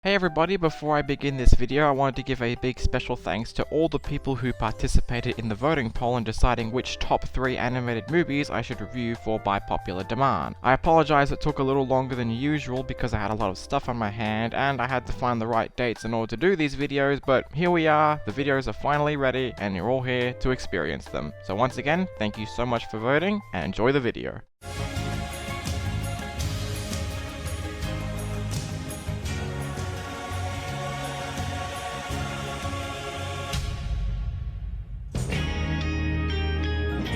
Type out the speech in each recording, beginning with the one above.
Hey everybody, before I begin this video, I wanted to give a big special thanks to all the people who participated in the voting poll in deciding which top 3 animated movies I should review for by popular demand. I apologize it took a little longer than usual because I had a lot of stuff on my hand and I had to find the right dates in order to do these videos, but here we are, the videos are finally ready and you're all here to experience them. So once again, thank you so much for voting and enjoy the video.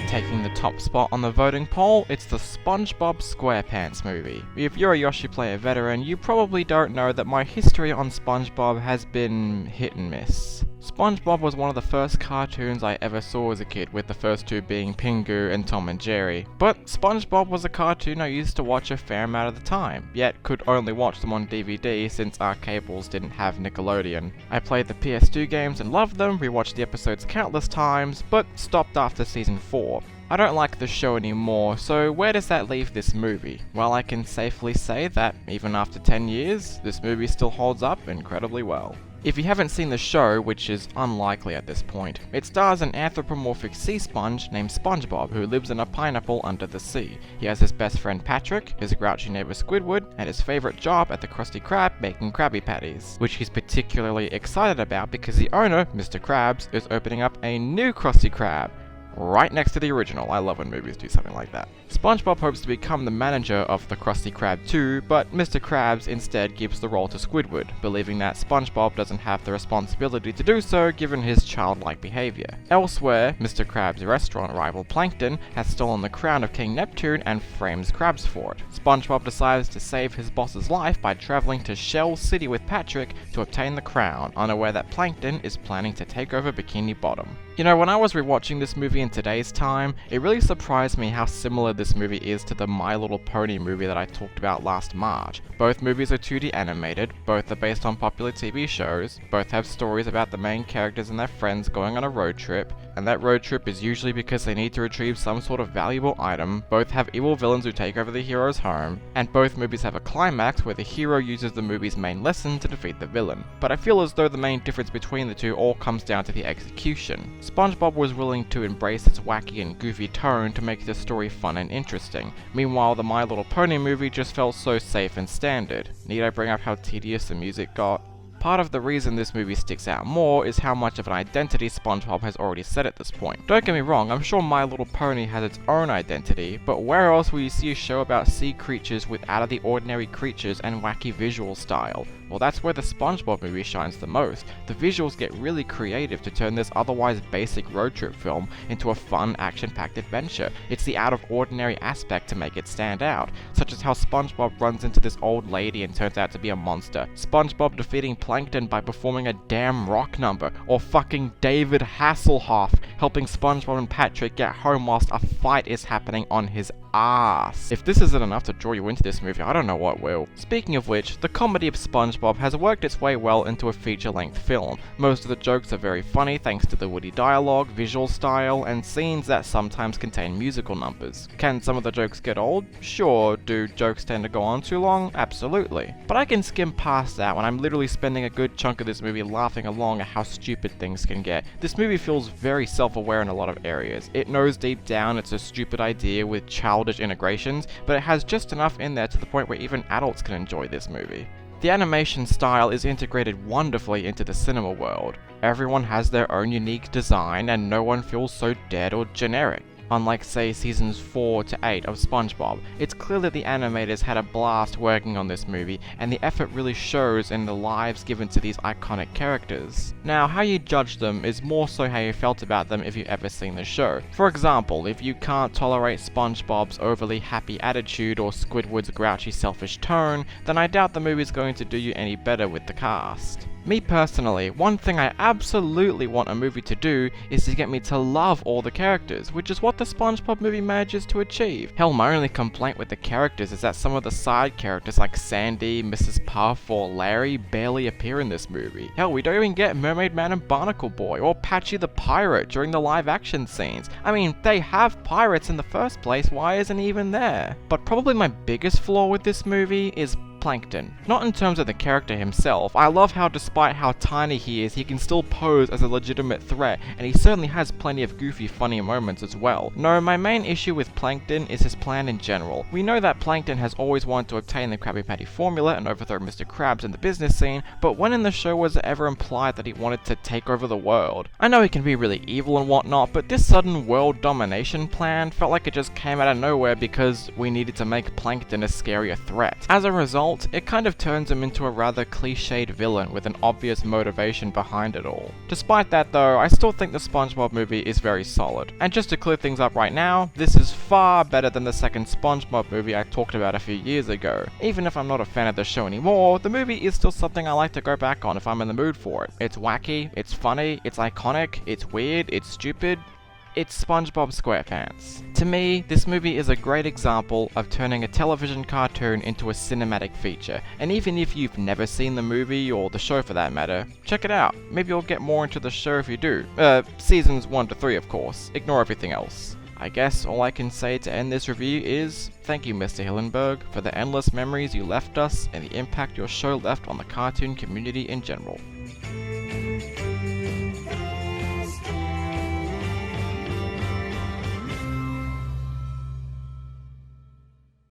Taking the top spot on the voting poll, it's the SpongeBob SquarePants movie. If you're a Yoshi Player veteran, you probably don't know that my history on SpongeBob has been hit and miss. SpongeBob was one of the first cartoons I ever saw as a kid, with the first two being Pingu and Tom and Jerry. But SpongeBob was a cartoon I used to watch a fair amount of the time, yet could only watch them on DVD since our cables didn't have Nickelodeon. I played the PS2 games and loved them, rewatched the episodes countless times, but stopped after season 4. I don't like the show anymore, so where does that leave this movie? Well, I can safely say that, even after 10 years, this movie still holds up incredibly well. If you haven't seen the show, which is unlikely at this point, it stars an anthropomorphic sea sponge named SpongeBob who lives in a pineapple under the sea. He has his best friend Patrick, his grouchy neighbor Squidward, and his favorite job at the Krusty Krab making Krabby Patties, which he's particularly excited about because the owner, Mr. Krabs, is opening up a new Krusty Krab right next to the original. I love when movies do something like that. SpongeBob hopes to become the manager of the Krusty Krab too, but Mr. Krabs instead gives the role to Squidward, believing that SpongeBob doesn't have the responsibility to do so given his childlike behavior. Elsewhere, Mr. Krabs' restaurant rival Plankton has stolen the crown of King Neptune and frames Krabs for it. SpongeBob decides to save his boss's life by traveling to Shell City with Patrick to obtain the crown, unaware that Plankton is planning to take over Bikini Bottom. You know, when I was rewatching this movie in today's time, it really surprised me how similar this movie is to the My Little Pony movie that I talked about last March. Both movies are 2D animated, both are based on popular TV shows, both have stories about the main characters and their friends going on a road trip, and that road trip is usually because they need to retrieve some sort of valuable item, both have evil villains who take over the hero's home, and both movies have a climax where the hero uses the movie's main lesson to defeat the villain. But I feel as though the main difference between the two all comes down to the execution. SpongeBob was willing to embrace its wacky and goofy tone to make the story fun and interesting. Meanwhile, the My Little Pony movie just felt so safe and standard. Need I bring up how tedious the music got? Part of the reason this movie sticks out more is how much of an identity SpongeBob has already set at this point. Don't get me wrong, I'm sure My Little Pony has its own identity, but where else will you see a show about sea creatures with out-of-the-ordinary creatures and wacky visual style? Well, that's where the SpongeBob movie shines the most. The visuals get really creative to turn this otherwise basic road trip film into a fun, action-packed adventure. It's the out-of-ordinary aspect to make it stand out, such as how SpongeBob runs into this old lady and turns out to be a monster, SpongeBob defeating Plankton by performing a damn rock number, or fucking David Hasselhoff helping SpongeBob and Patrick get home whilst a fight is happening on his ass. If this isn't enough to draw you into this movie, I don't know what will. Speaking of which, the comedy of SpongeBob has worked its way well into a feature-length film. Most of the jokes are very funny thanks to the witty dialogue, visual style, and scenes that sometimes contain musical numbers. Can some of the jokes get old? Sure. Do jokes tend to go on too long? Absolutely. But I can skim past that when I'm literally spending a good chunk of this movie laughing along at how stupid things can get. This movie feels very self-aware in a lot of areas. It knows deep down it's a stupid idea with childish integrations, but it has just enough in there to the point where even adults can enjoy this movie. The animation style is integrated wonderfully into the cinema world. Everyone has their own unique design and no one feels so dead or generic. Unlike, say, seasons 4 to 8 of SpongeBob, it's clear that the animators had a blast working on this movie, and the effort really shows in the lives given to these iconic characters. Now, how you judge them is more so how you felt about them if you've ever seen the show. For example, if you can't tolerate SpongeBob's overly happy attitude or Squidward's grouchy selfish tone, then I doubt the movie's going to do you any better with the cast. Me personally, one thing I absolutely want a movie to do is to get me to love all the characters, which is what the SpongeBob movie manages to achieve. Hell, my only complaint with the characters is that some of the side characters like Sandy, Mrs. Puff, or Larry barely appear in this movie. Hell, we don't even get Mermaid Man and Barnacle Boy, or Patchy the Pirate during the live action scenes. I mean, they have pirates in the first place, why isn't he even there? But probably my biggest flaw with this movie is Plankton. Not in terms of the character himself. I love how despite how tiny he is, he can still pose as a legitimate threat, and he certainly has plenty of goofy funny moments as well. No, my main issue with Plankton is his plan in general. We know that Plankton has always wanted to obtain the Krabby Patty formula and overthrow Mr. Krabs in the business scene, but when in the show was it ever implied that he wanted to take over the world? I know he can be really evil and whatnot, but this sudden world domination plan felt like it just came out of nowhere because we needed to make Plankton a scarier threat. As a result, it kind of turns him into a rather cliched villain with an obvious motivation behind it all. Despite that though, I still think the SpongeBob movie is very solid. And just to clear things up right now, this is far better than the second SpongeBob movie I talked about a few years ago. Even if I'm not a fan of the show anymore, the movie is still something I like to go back on if I'm in the mood for it. It's wacky, it's funny, it's iconic, it's weird, it's stupid. It's SpongeBob SquarePants. To me, this movie is a great example of turning a television cartoon into a cinematic feature, and even if you've never seen the movie, or the show for that matter, check it out. Maybe you'll get more into the show if you do. Seasons 1 to 3 of course, ignore everything else. I guess all I can say to end this review is, thank you Mr. Hillenburg for the endless memories you left us and the impact your show left on the cartoon community in general.